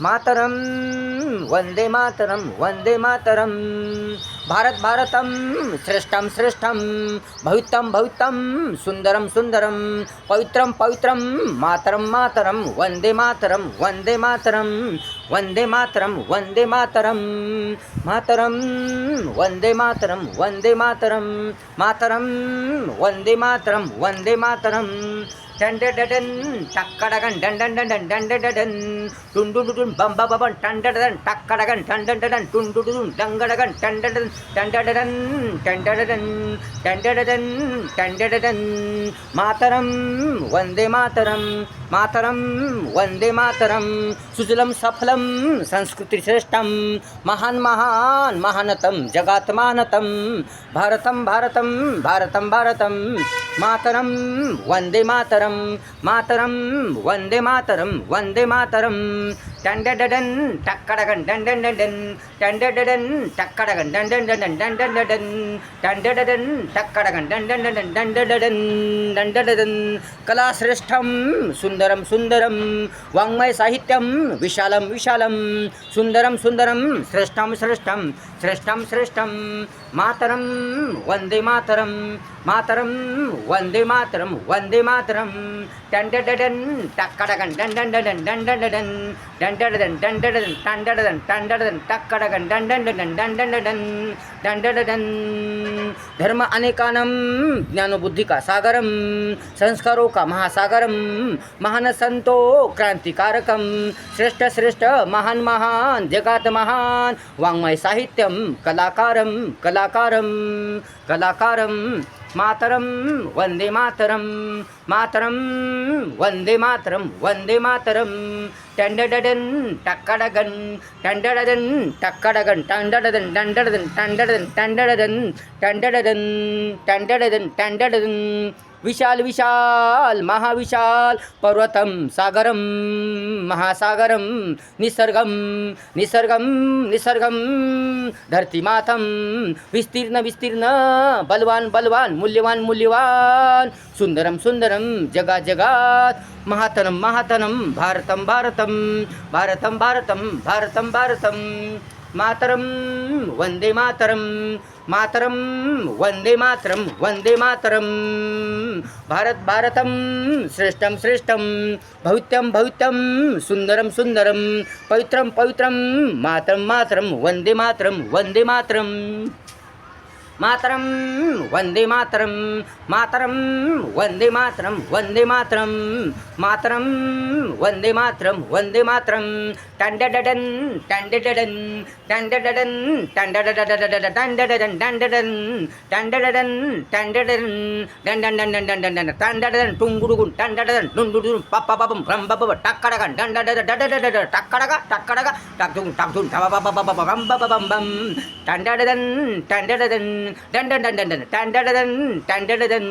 मातरम वंदे मातरम वंदे मातरम भारत भारतम श्रेष्ठम श्रेष्ठम भवितम भवितम सुंदरम सुंदरम पवित्रम पवित्रम Mataram Mataram Vande Mataram Vande Mataram Vande Mataram Vande Mataram Mataram Vande Mataram Vande Mataram Mataram Vande Mataram Vande Mataram टंडडडन टक्कडगन डंडडडन डंडडडन टुंडुडुडुन बंबबबन टंडडडन टक्कडगन टंडडडन टुंडुडुडुन डंगडगन टंडडडन टंडडडन टंडडडन टंडडडन टंडडडन Mataram Vande Mataram Mataram Vande Mataram Sujalam subphylum संस्कृति श्रेष्ठम महान महान महानतम जगात मानतम भारतम भारतम भारतम भारतम मातरम वंदे मातरम मातरम वंदे मातरम वंदे मातरम टंडडडन टक्कडगन डंडडडन टंडडडन टक्कडगन डंडडडन डंडडडन टंडडडन टक्कडगन डंडडडन डंडडडन डंडडडन कला श्रेष्ठम सुंदरम सुंदरम वाङ्मय साहित्यम विशालम विशालम सुंदरम सुंदरम श्रेष्ठम श्रेष्ठम श्रेष्ठम श्रेष्ठम मातरम वंदे मातरम मातरम वंदे मातरम वंदे मातरम टंडडडन टक्कडगन डंडडडन डंडडडन डंडडडन डंडडडन टंडडडन टंडडडन टक्कडगन डंडडडन डंडडडन डंडडडन धर्म अनेकानम ज्ञानबुद्धि का सागरम संस्कारों का महासागरम महान संतो क्रांतिकारकम श्रेष्ठ श्रेष्ठ महान महान जगात महान वाङ्मय साहित्यम कलाकारम कलाकारम कलाकारम मातरम वंदे मातरम मातरम वंदे मातरम वंदे मातरम टंडडडन टक्कडगन टंडडडन टक्कडगन टंडडडन टंडडडन टंडडडन टंडडडन टंडडडन टंडडडन टंडडडन विशाल विशाल महाविशाल पर्वतम सागरम महासागरम निसर्गम निसर्गम निसर्गम धरती मातम विस्तीर्ण विस्तीर्ण बलवान बलवान मूल्यवान मूल्यवान सुंदरम सुंदरम जगात जगात महातनम महातनम भारतम भारतम भारतम भारतम भारतम भारतम मातरम वंदे मातरम मातरम वंदे मातरम वंदे मातरम भारत भारतम श्रेष्ठम श्रेष्ठम भवित्यम भवित्यम सुंदरम सुंदरम पवित्रम पवित्रम मातरम मातरम वंदे मातरम वंदे मातरम मातरम वंदे मातरम मातरम वंदे मातरम वंदे मातरम मातरम वंदे मातरम वंदे मातरम टंडडडन टंडडडन टंडडडन टंडडडन टंडडडन टंडडडन टंडडडन टंडडडन डंडडडन टंडडडन टुंगुडुगुन टंडडडन डुंडुडुन पप्पपपम रंबबब टक्कडगन डंडडडडडडड टक्कडगा टक्कडगा टाकदुन टाकदुन टबबबबब रंबबबम टंडडडन टंडडडन डंडडडन टंडडडन टंडडडन